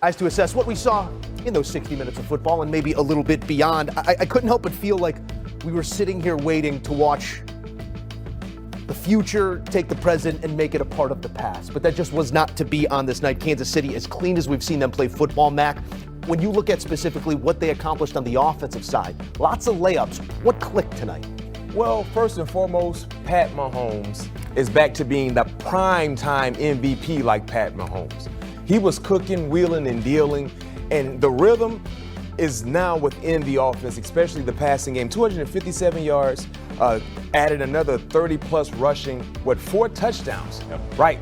As to assess what we saw in those 60 minutes of football and maybe a little bit beyond, I couldn't help but feel like we were sitting here waiting to watch the future take the present and make it a part of the past. But that just was not to be on this night. Kansas City, as clean as we've seen them play football, Mac, when you look at specifically what they accomplished on the offensive side, lots of layups. What clicked tonight? Well, first and foremost, Pat Mahomes is back to being the primetime MVP like Pat Mahomes. He was cooking, wheeling, and dealing, and the rhythm is now within the offense, especially the passing game. 257 yards, added another 30-plus rushing, 4 touchdowns, right?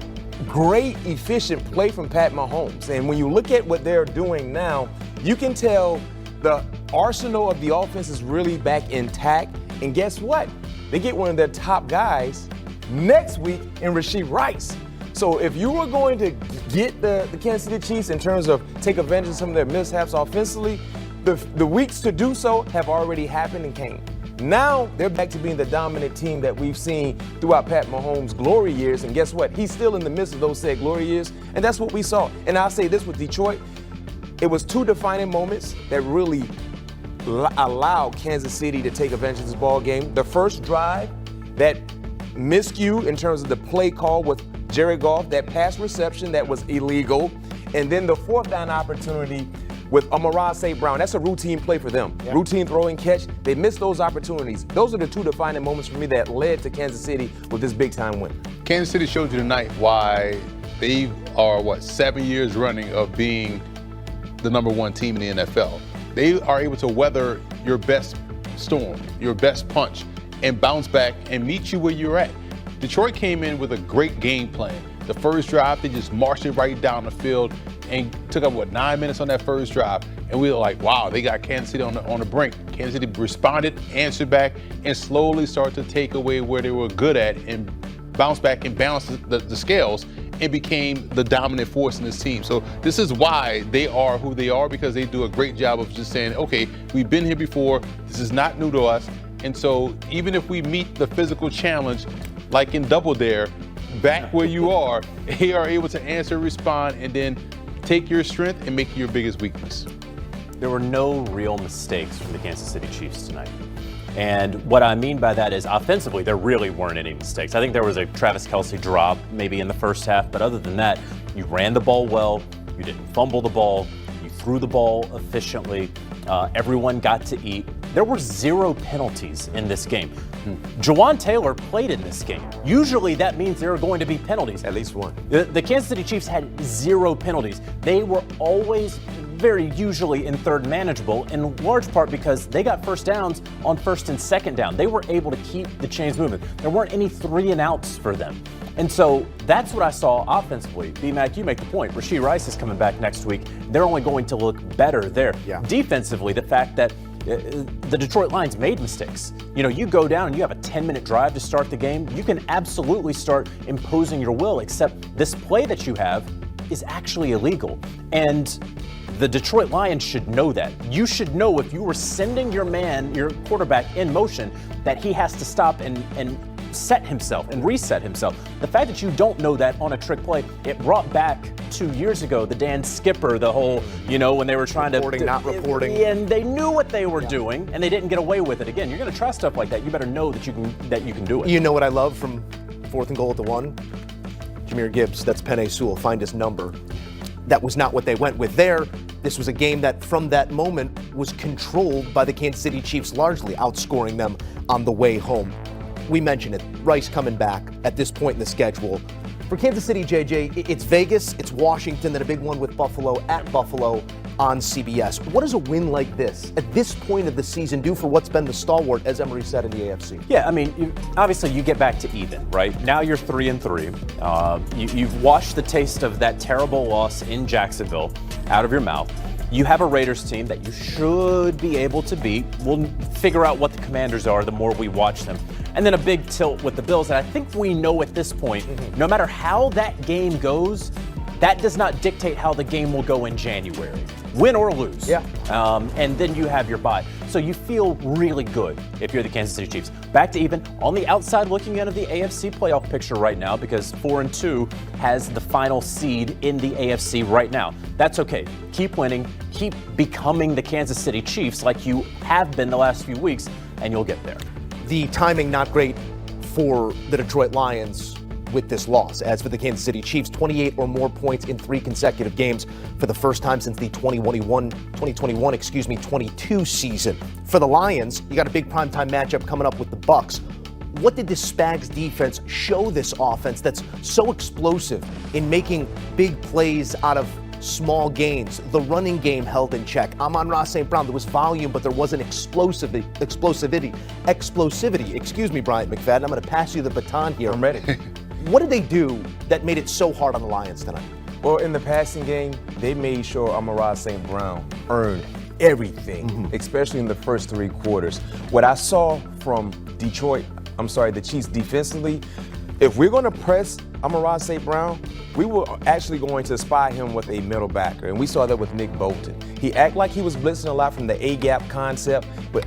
Great, efficient play from Pat Mahomes. And when you look at what they're doing now, you can tell the arsenal of the offense is really back intact. And guess what? They get one of their top guys next week in Rashee Rice. So if you were going to get the Kansas City Chiefs in terms of take advantage of some of their mishaps offensively, the weeks to do so have already happened and came. Now they're back to being the dominant team that we've seen throughout Pat Mahomes' glory years. And guess what? He's still in the midst of those said glory years. And that's what we saw. And I'll say this with Detroit. It was 2 defining moments that really allowed Kansas City to take advantage of this ball game. The first drive, that miscue in terms of the play call with Jared Goff, that pass reception that was illegal, and then the 4th down opportunity with Amon-Ra St. Brown. That's a routine play for them. Yeah. Routine throwing catch. They missed those opportunities. Those are the 2 defining moments for me that led to Kansas City with this big-time win. Kansas City showed you tonight why they are, 7 years running of being the #1 team in the NFL. They are able to weather your best storm, your best punch, and bounce back and meet you where you're at. Detroit came in with a great game plan. The first drive, they just marched it right down the field and took up, 9 minutes on that first drive. And we were like, wow, they got Kansas City on the brink. Kansas City responded, answered back, and slowly started to take away where they were good at and bounce back and balance the scales and became the dominant force in this team. So this is why they are who they are, because they do a great job of just saying, okay, we've been here before. This is not new to us. And so even if we meet the physical challenge, like in Double Dare, back where you are, they are able to answer, respond, and then take your strength and make it your biggest weakness. There were no real mistakes from the Kansas City Chiefs tonight. And what I mean by that is offensively, there really weren't any mistakes. I think there was a Travis Kelce drop maybe in the first half, but other than that, you ran the ball well, you didn't fumble the ball, you threw the ball efficiently, everyone got to eat. There were 0 penalties in this game. Jawan Taylor played in this game. Usually that means there are going to be penalties. At least one. The Kansas City Chiefs had 0 penalties. They were always very usually in third manageable, in large part because they got first downs on 1st and 2nd down. They were able to keep the chains moving. There weren't any 3 and outs for them. And so that's what I saw offensively. B-Mac, you make the point. Rashee Rice is coming back next week. They're only going to look better there. Yeah. Defensively, the fact that the Detroit Lions made mistakes. You go down and you have a 10-minute drive to start the game. You can absolutely start imposing your will, except this play that you have is actually illegal. And the Detroit Lions should know that. You should know if you were sending your quarterback in motion, that he has to stop and set himself and reset himself. The fact that you don't know that on a trick play, it brought back 2 years ago, the Dan Skipper, the whole, when they were trying reporting, not reporting. And they knew what they were doing, and they didn't get away with it. Again, you're going to try stuff like that. You better know that you can do it. You know what I love from 4th and goal at the 1? Jahmyr Gibbs, that's Penei Sewell, find his number. That was not what they went with there. This was a game that, from that moment, was controlled by the Kansas City Chiefs, largely outscoring them on the way home. We mentioned it, Rice coming back at this point in the schedule. For Kansas City, JJ, it's Vegas, it's Washington, then a big one with Buffalo at Buffalo on CBS. What does a win like this, at this point of the season, do for what's been the stalwart, as Emery said, in the AFC? Yeah, I mean, obviously you get back to even, right? Now you're 3-3. You've washed the taste of that terrible loss in Jacksonville out of your mouth. You have a Raiders team that you should be able to beat. We'll figure out what the Commanders are the more we watch them. And then a big tilt with the Bills. And I think we know at this point, no matter how that game goes, that does not dictate how the game will go in January, win or lose. Yeah. And then you have your bye. So you feel really good if you're the Kansas City Chiefs. Back to even on the outside looking into the AFC playoff picture right now, because 4-2 has the final seed in the AFC right now. That's okay. Keep winning. Keep becoming the Kansas City Chiefs like you have been the last few weeks, and you'll get there. The timing not great for the Detroit Lions with this loss. As for the Kansas City Chiefs, 28 or more points in 3 consecutive games for the first time since the 2021-22 season. For the Lions, you got a big primetime matchup coming up with the Bucs. What did the Spags defense show this offense that's so explosive in making big plays out of small gains? The running game held in check. Amon-Ra St. Brown, there was volume, but there wasn't explosivity. Excuse me, Bryant McFadden. I'm going to pass you the baton here. I'm ready. What did they do that made it so hard on the Lions tonight? Well, in the passing game, they made sure Amon-Ra St. Brown earned everything, especially in the first 3 quarters. What I saw from the Chiefs defensively, if we're going to press Amon-Ra St. Brown, we were actually going to spy him with a middle backer, and we saw that with Nick Bolton. He acted like he was blitzing a lot from the A-gap concept, but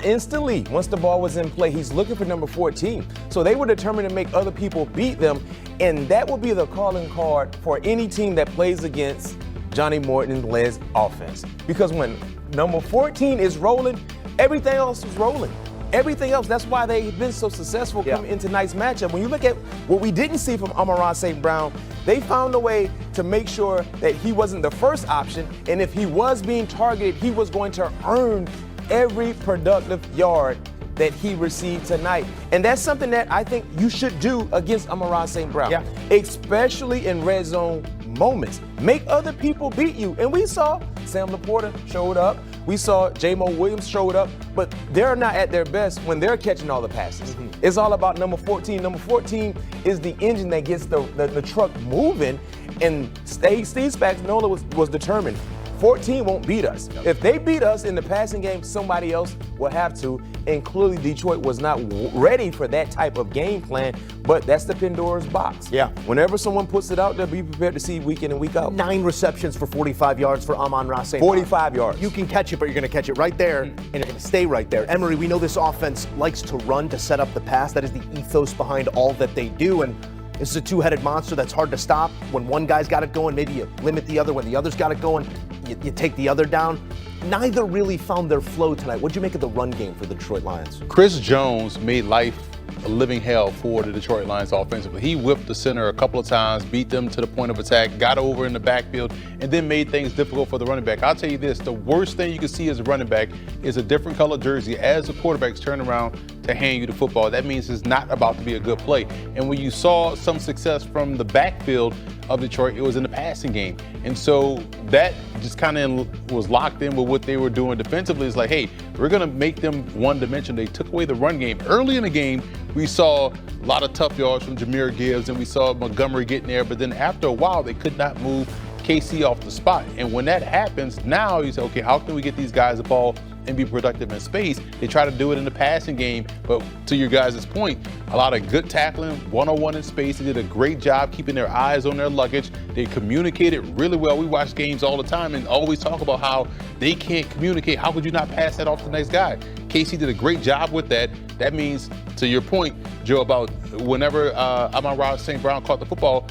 instantly, once the ball was in play, he's looking for number 14. So they were determined to make other people beat them, and that will be the calling card for any team that plays against Johnny Morton-led offense. Because when number 14 is rolling, everything else is rolling. Everything else, that's why they've been so successful coming into tonight's matchup. When you look at what we didn't see from Amon-Ra St. Brown, they found a way to make sure that he wasn't the first option, and if he was being targeted, he was going to earn every productive yard that he received tonight. And that's something that I think you should do against Amon-Ra St. Brown, especially in red zone moments. Make other people beat you. And we saw Sam Laporta showed up. We saw J-Mo Williams showed up, but they're not at their best when they're catching all the passes. It's all about number 14. Number 14 is the engine that gets the truck moving, and Steve Spagnuolo was determined. 14 won't beat us. If they beat us in the passing game, somebody else will have to, and clearly Detroit was not ready for that type of game plan, but that's the Pandora's box. Yeah. Whenever someone puts it out there, be prepared to see week in and week out. 9 receptions for 45 yards for Amon-Ra St. Brown. 45 yards. You can catch it, but you're going to catch it right there, and you're going to stay right there. Emery, we know this offense likes to run to set up the pass. That is the ethos behind all that they do, and this is a two-headed monster that's hard to stop. When one guy's got it going, maybe you limit the other. When the other's got it going, you take the other down. Neither really found their flow tonight. What'd you make of the run game for the Detroit Lions? Chris Jones made life a living hell for the Detroit Lions offensively. He whipped the center a couple of times, beat them to the point of attack, got over in the backfield, and then made things difficult for the running back. I'll tell you this, the worst thing you can see as a running back is a different color jersey as the quarterback's turning around to hand you the football. That means it's not about to be a good play. And when you saw some success from the backfield of Detroit, it was in the passing game. And so that just kind of was locked in with what they were doing defensively. It's like, hey, we're going to make them one-dimensional. They took away the run game. Early in the game, we saw a lot of tough yards from Jahmyr Gibbs, and we saw Montgomery getting there. But then after a while, they could not move KC off the spot. And when that happens, now you say, okay, how can we get these guys the ball and be productive in space? They try to do it in the passing game, but to your guys' point, a lot of good tackling, one-on-one in space. They did a great job keeping their eyes on their luggage. They communicated really well. We watch games all the time and always talk about how they can't communicate. How could you not pass that off to the next guy? KC did a great job with that. That means, to your point, Joe, about whenever Amon-Ra St. Brown caught the football,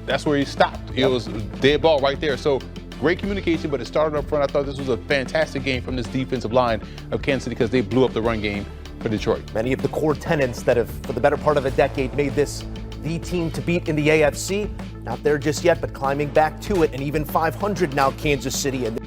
that's where he stopped. It was dead ball right there. So great communication, but it started up front. I thought this was a fantastic game from this defensive line of Kansas City because they blew up the run game for Detroit. Many of the core tenets that have, for the better part of a decade, made this the team to beat in the AFC. Not there just yet, but climbing back to it, and even 500 now, Kansas City. And